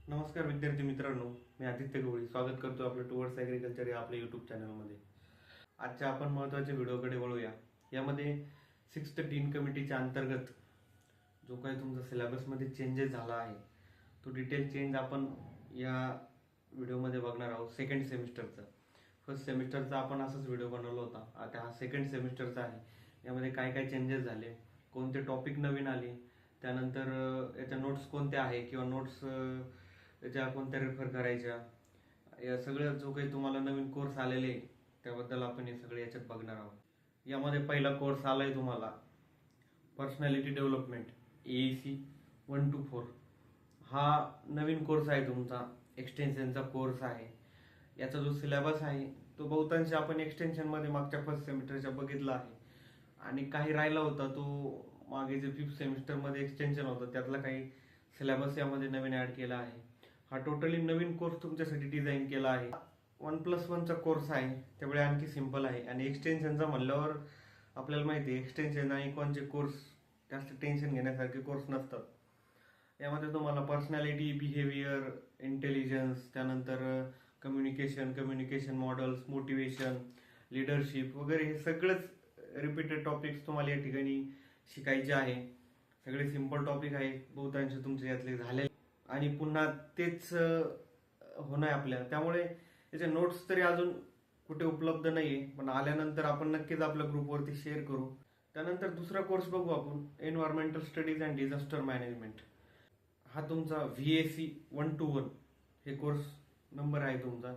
नमस्कार विद्यार्थी मित्रांनो, मी आदित्य गवळी स्वागत करतो आपलं टुवर्ड्स ॲग्रिकल्चर या आपल्या यूट्यूब चॅनलमध्ये. आजच्या आपण महत्त्वाच्या व्हिडिओकडे वळूया. यामध्ये 6th टीन कमिटीच्या अंतर्गत जो काही तुमचा सिलेबसमध्ये चेंजेस झाला आहे तो डिटेल चेंज आपण या व्हिडिओमध्ये बघणार आहोत. सेकंड सेमिस्टरचा फर्स्ट सेमिस्टरचा आपण असाच व्हिडिओ बनवला होता. आता हा सेकंड सेमिस्टरचा आहे. यामध्ये काय काय चेंजेस झाले, कोणते टॉपिक नवीन आले, त्यानंतर याच्या नोट्स कोणत्या आहे किंवा नोट्स त्याच्या कोणत्या रेफर करायच्या, या सगळं जो काही तुम्हाला नवीन कोर्स आलेले त्याबद्दल आपण हे सगळे याच्यात बघणार आहोत. यामध्ये पहिला कोर्स आलाय तुम्हाला पर्सनॅलिटी डेव्हलपमेंट AEC 1 to 4. हा नवीन कोर्स आहे तुमचा, एक्सटेन्शनचा कोर्स आहे. याचा जो सिलेबस आहे तो बहुतांश आपण एक्सटेन्शनमध्ये मागच्या फर्स्ट सेमिस्टरच्या बघितला आहे आणि काही राहिला होता तो मागे जे 5th सेमिस्टरमध्ये एक्सटेन्शन होतं त्यातला काही सिलेबस यामध्ये नवीन ऍड केला आहे. हा टोटली नवीन कोर्स तुमच्यासाठी डिझाईन केला आहे. 1+1चा कोर्स आहे त्यामुळे आणखी सिंपल आहे. आणि एक्सटेन्शनचा म्हणल्यावर आपल्याला माहिती आहे एक्सटेन्शन आणि कोणचे कोर्स जास्त टेन्शन घेण्यासारखे कोर्स नसतात. यामध्ये तुम्हाला पर्सनॅलिटी, बिहेवियर, इंटेलिजन्स, त्यानंतर कम्युनिकेशन मॉडेल्स, मोटिवेशन, लिडरशिप वगैरे हे सगळंच रिपीटेड टॉपिक्स तुम्हाला या ठिकाणी शिकायचे आहे. सगळे सिंपल टॉपिक आहे, बहुतांश तुमचे यातले झाले आणि पुन्हा तेच होणार आपल्या. त्यामुळे याचे नोट्स तरी अजून कुठे उपलब्ध नाहीये, पण आल्यानंतर आपण नक्कीच आपल्या ग्रुपवरती शेअर करू. त्यानंतर दुसरा कोर्स बघू आपण, environmental studies and disaster management. हा तुमचा VAC 1 to 1 हे कोर्स नंबर आहे तुमचा.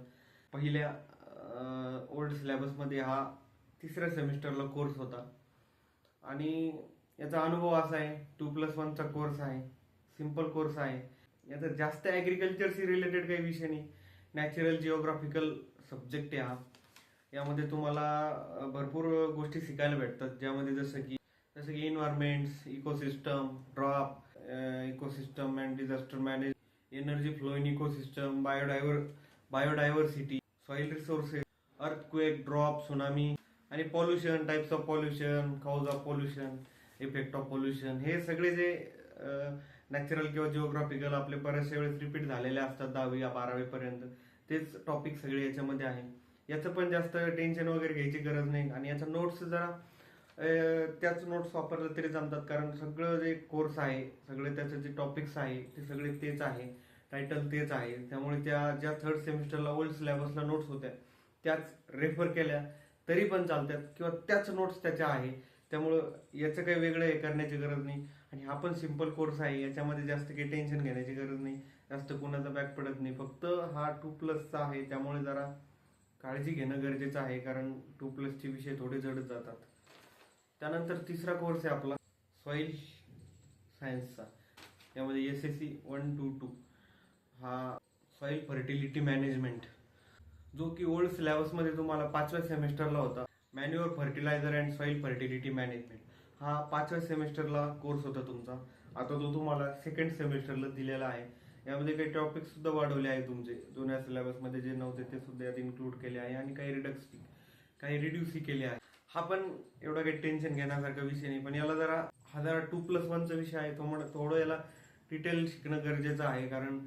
पहिल्या ओल्ड सिलेबसमध्ये हा 3ऱ्या सेमिस्टरला कोर्स होता आणि याचा अनुभव असा आहे 2+1चा कोर्स आहे, सिंपल कोर्स आहे. याचा जास्त ॲग्रिकल्चरशी रिलेटेड काही विषय नाही, नॅचरल जिओग्राफिकल सब्जेक्ट आहे हा. यामध्ये तुम्हाला भरपूर गोष्टी शिकायला भेटतात, ज्यामध्ये जसं की environments, ecosystem, drop ecosystem and disaster manage, energy flow in ecosystem, biodiversity, soil resources, earthquake, drop, tsunami आणि pollution, types of pollution, cause of pollution, effect of pollution. हे सगळे जे नॅचरल किंवा जिओग्राफिकल आपले बऱ्याचशा वेळेस रिपीट झालेले असतात 10वी 12वी पर्यंत, तेच टॉपिक सगळे याच्यामध्ये आहे. याचं पण जास्त टेन्शन वगैरे घ्यायची गरज नाही आणि याचा नोट्स जरा त्याच नोट्स वापरले तरी जमतात, कारण सगळं जे कोर्स आहे सगळे त्याचे जे टॉपिक्स आहे ते सगळे तेच आहे, टायटल तेच आहे. त्यामुळे त्या ज्या 3rd सेमिस्टरला ओल्ड सिलेबसला नोट्स होत्या त्याच रेफर केल्या तरी पण चालतात किंवा त्याच नोट्स त्याच्या आहे. त्यामुळं याचं काही वेगळं हे करण्याची गरज नाही आणि हा पण सिंपल कोर्स आहे. याच्यामध्ये जास्त काही टेन्शन घेण्याची गरज नाही, जास्त कुणाचा बॅक पडत नाही. फक्त हा 2+चा आहे त्यामुळे जरा काळजी घेणं गरजेचं आहे, कारण 2+चे विषय थोडे जड जातात. त्यानंतर तिसरा कोर्स आहे आपला सॉइल सायन्सचा. यामध्ये SSC 1 to 2 हा सॉइल फर्टिलिटी मॅनेजमेंट, जो की ओल्ड सिलेबसमध्ये तुम्हाला 5व्या सेमिस्टरला होता. Manure fertiliser and soil fertility management हा 5व्या सेमिस्टरला कोर्स होता तुमचा. आता तो तुम्हाला सेकंड सेमिस्टरला दिलेला आहे. यामध्ये काही टॉपिक सुद्धा वाढवले आहे तुमचे, जुन्या सिलेबसमध्ये जे नव्हते ते सुद्धा यात इन्क्लूड केले आहे आणि काही रिड्यूसही केले आहे. हा पण एवढा काही टेन्शन घेण्यासारखा विषय नाही, पण याला जरा 2+1चा विषय आहे तो थोडं याला डिटेल शिकणं गरजेचं आहे, कारण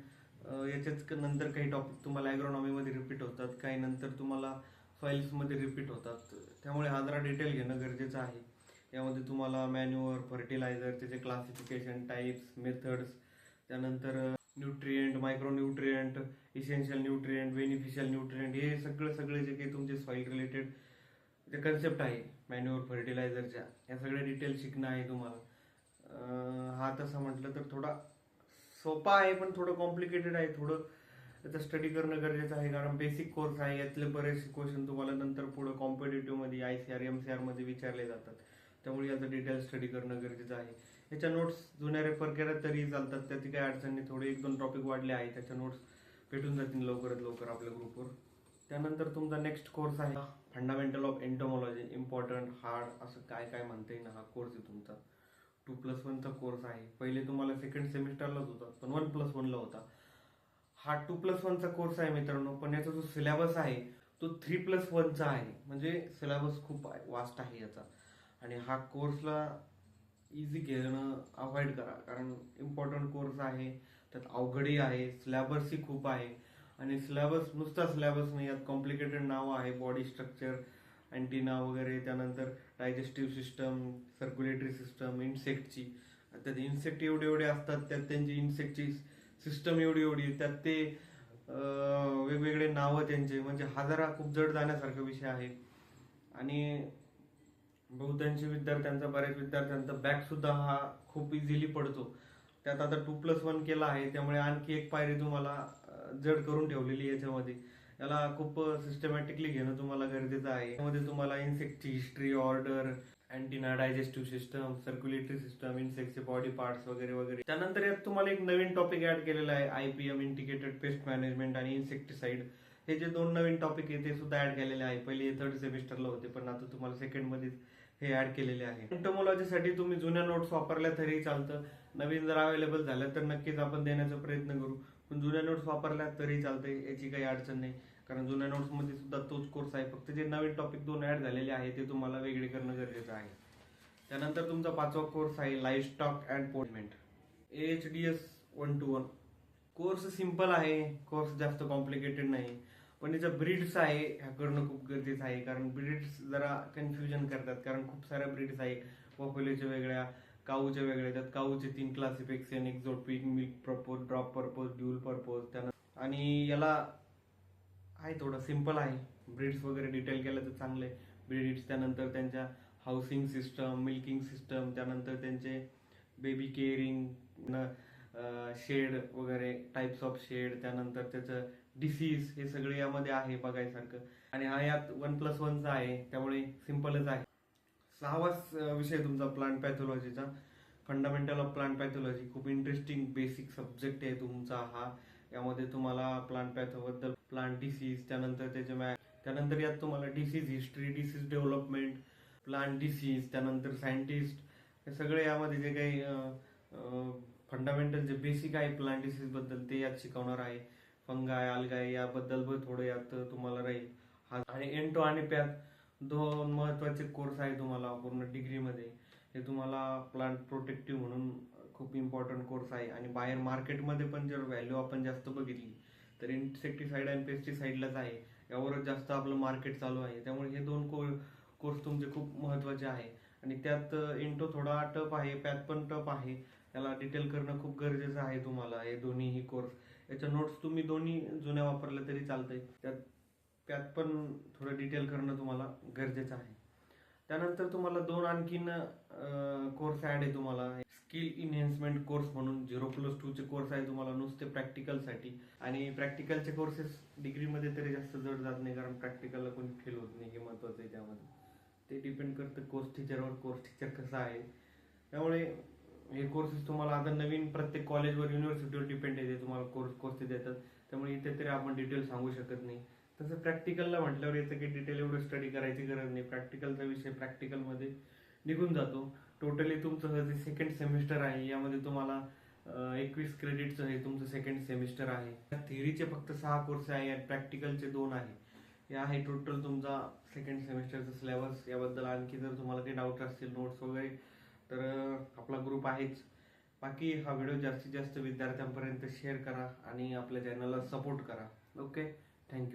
याच्याच नंतर काही टॉपिक तुम्हाला ॲग्रोनॉमीमध्ये रिपीट होतात, काही नंतर तुम्हाला सॉइल्समध्ये रिपीट होतात. त्यामुळे हा जरा डिटेल घेणं गरजेचं आहे. यामध्ये तुम्हाला मॅन्युअर फर्टिलायझर, त्याचे क्लासिफिकेशन, टाइप्स, मेथड्स, त्यानंतर nutrient, micro nutrient, essential nutrient, beneficial nutrient, हे सगळे जे काही तुमचे सॉइल रिलेटेड जे कन्सेप्ट आहे मॅन्युअर फर्टिलायझरच्या, या सगळ्या डिटेल शिकणं आहे तुम्हाला. हा तसं म्हटलं तर थोडा सोपा आहे पण थोडं कॉम्प्लिकेटेड आहे. थोडं त्याचा स्टडी करणं गरजेचं आहे, कारण बेसिक कोर्स आहे. यातले बरेचसे क्वेश्चन तुम्हाला नंतर पुढे कॉम्पिटेटिव्हमध्ये ICR MCR मध्ये विचारले जातात. त्यामुळे याचं डिटेल स्टडी करणं गरजेचं आहे. याच्या नोट्स जुन्या रेफर केल्या तरी चालतात, त्याची काही अडचण नाही. थोडे 1-2 टॉपिक वाढले आहे, त्याच्या नोट्स भेटून जातील लवकरात लवकर आपल्या ग्रुपवर. त्यानंतर तुमचा नेक्स्ट कोर्स आहे फंडामेंटल ऑफ एंटोमॉलॉजी, इम्पॉर्टंट, हार्ड, असं काय काय म्हणता येईल. हा कोर्स आहे तुमचा 2+1चा कोर्स आहे. पहिले तुम्हाला सेकंड सेमिस्टरलाच होता, पण 1+1ला होता. हा 2+1चा कोर्स आहे मित्रांनो, पण याचा जो सिलेबस आहे तो 3+1चा आहे. म्हणजे सिलेबस खूप वास्ट आहे याचा आणि हा कोर्सला इझी घेणं अवॉइड करा, कारण इम्पॉर्टंट कोर्स आहे. त्यात अवघडही आहे, सिलेबसही खूप आहे. आणि सिलेबस नुसता सिलेबस नाही, यात कॉम्प्लिकेटेड नावं आहे, बॉडी स्ट्रक्चर, अँटिना वगैरे, त्यानंतर डायजेस्टिव्ह सिस्टम, सर्क्युलेटरी सिस्टम, इन्सेक्टची. त्यात इन्सेक्ट एवढे एवढे असतात, त्यात त्यांची इन्सेक्टची सिस्टम एवढी एवढी, त्यात ते वेगवेगळे नावं त्यांचे, म्हणजे हा जरा खूप जड जाण्यासारखा विषय आहे. आणि बहुतांशी विद्यार्थ्यांचा, बऱ्याच विद्यार्थ्यांचा बॅक सुद्धा हा खूप इझिली पडतो. त्यात आता 2+1 केला आहे, त्यामुळे आणखी एक पायरी तुम्हाला जड करून ठेवलेली आहे याच्यामध्ये. याला खूप सिस्टमॅटिकली घेणं तुम्हाला गरजेचं आहे. यामध्ये तुम्हाला इन्सेक्टची history, order, antenna, digestive system, circulatory system, इन्सेक्टचे बॉडी पार्ट्स वगैरे वगैरे. त्यानंतर यात तुम्हाला एक नवीन टॉपिक ऍड केलेला आहे, IPM, इंटिग्रेटेड पेस्ट मॅनेजमेंट आणि इन्सेक्टिसाइड. हे जे 2 नवीन टॉपिक आहे ते सुद्धा ऍड केलेले आहे. पहिले 3rd सेमिस्टरला होते, पण आता तुम्हाला 2nd मध्ये हे ऍड केलेले आहे. एंटोमॉलॉजीसाठी तुम्ही जुन्या नोट्स वापरल्या तरी चालतं, नवीन जर अवेलेबल झाल्या तर नक्कीच आपण देण्याचा प्रयत्न करू. पण जुन्या नोट्स वापरल्या तरी चालते, याची काही अडचण नाही. कारण जुन्या नोट्समध्ये सुद्धा तोच कोर्स आहे, फक्त जे नवीन टॉपिक 2 ऍड झालेले आहे ते तुम्हाला वेगळे करणं गरजेचं आहे. त्यानंतर तुमचा 5वा कोर्स आहे लाईव्ह स्टॉक अँड पोर्टमेंट, AHDS 1-1. कोर्स सिंपल आहे, कोर्स जास्त कॉम्प्लिकेटेड नाही. पण याच्या ब्रीड्स आहे, ह्या करणं खूप गरजेचं आहे. कारण ब्रीड्स जरा कन्फ्युजन करतात, कारण खूप साऱ्या ब्रीड्स आहे. पॉप्युलेच्या वेगळ्या, काऊच्या वेगळ्या. त्यात काऊचे 3 classification, exotic, milk purpose, drop purpose, dual purpose. त्यानंतर आणि याला आहे थोडं सिंपल आहे. ब्रीड्स वगैरे डिटेल केलं तर चांगले ब्रीड्स. त्यानंतर त्यांच्या हाऊसिंग सिस्टम, मिल्किंग सिस्टम, त्यानंतर त्यांचे बेबी केअरिंग, शेड वगैरे, टाइप्स ऑफ शेड, त्यानंतर त्याचं डिसीज, हे सगळे यामध्ये आहे बघायसारखं. आणि हा यात 1+1चा आहे, त्यामुळे सिंपलच आहे. 6वा विषय तुमचा प्लांट पॅथॉलॉजीचा, फंडामेंटल ऑफ प्लांट पॅथॉलॉजी. खूप इंटरेस्टिंग बेसिक सब्जेक्ट आहे तुमचा हा. यामध्ये तुम्हाला प्लांट पॅथोबद्दल, प्लांट डिसीज, त्यानंतर त्याचे त्यानंतर यात तुम्हाला disease history, disease development, plant disease, त्यानंतर सायंटिस्ट, हे सगळे यामध्ये जे काही फंडामेंटल जे बेसिक आहे प्लांट डिसीज बद्दल ते यात शिकवणार आहे. फंगाय, अल्गाय याबद्दल पण थोडं यात तुम्हाला राहील. आणि एंटो आणि पॅथ 2 महत्वाचे कोर्स आहे तुम्हाला पूर्ण डिग्रीमध्ये. हे तुम्हाला प्लांट प्रोटेक्टिव्ह म्हणून खूप इम्पॉर्टंट कोर्स आहे. आणि बाहेर मार्केटमध्ये पण जर व्हॅल्यू आपण जास्त बघितली तर इन्सेक्टिसाइड आणि पेस्टिसाइडलाच आहे, यावरच जास्त आपलं मार्केट चालू आहे. त्यामुळे हे 2 कोर्स तुमचे खूप महत्वाचे आहे. आणि त्यात इंटो थोडा टफ आहे, पॅथ पण टफ आहे. त्याला डिटेल करणं खूप गरजेचं आहे तुम्हाला, हे दोन्हीही कोर्स. याच्या नोट्स तुम्ही दोन्ही जुन्या वापरल्या तरी चालतंय. त्यात पण थोडं डिटेल करणं तुम्हाला गरजेचं आहे. त्यानंतर तुम्हाला 2 आणखीन कोर्स ऍड आहे तुम्हाला. स्किल इन्हेन्समेंट कोर्स म्हणून 0+2चे कोर्स आहे तुम्हाला नुसते प्रॅक्टिकलसाठी. आणि प्रॅक्टिकलचे कोर्सेस डिग्रीमध्ये तरी जास्त जड जात नाही, कारण प्रॅक्टिकलला कोणी फेल होत नाही, हे महत्वाचं आहे त्यामध्ये. ते डिपेंड करतं कोर्स टीचरवर, कोर्स टीचर कसा आहे. त्यामुळे हे कोर्सेस तुम्हाला आता नवीन प्रत्येक कॉलेजवर, युनिव्हर्सिटीवर डिपेंड आहे, तुम्हाला कोर्स ते देतात. त्यामुळे इथे तरी आपण डिटेल सांगू शकत नाही. तसं प्रॅक्टिकलला म्हटल्यावर याचं काही डिटेल एवढं स्टडी करायची गरज नाही. प्रॅक्टिकलचा विषय प्रॅक्टिकलमध्ये निघून जातो. टोटली तुमचं जे 2nd सेमिस्टर आहे यामध्ये तुम्हाला 21 क्रेडिटचं हे तुमचं 2nd सेमिस्टर आहे. थिअरीचे फक्त 6 कोर्स आहे आणि प्रॅक्टिकलचे 2 आहे. हे आहे टोटल तुमचा 2nd सेमिस्टरचा सिलेबस. याबद्दल आणखी जर तुम्हाला काही डाऊट असतील, नोट्स वगैरे, तर आपला ग्रुप आहेच. बाकी हा व्हिडिओ जास्तीत जास्त विद्यार्थ्यांपर्यंत शेअर करा आणि आपल्या चॅनलला सपोर्ट करा. Okay, thank you.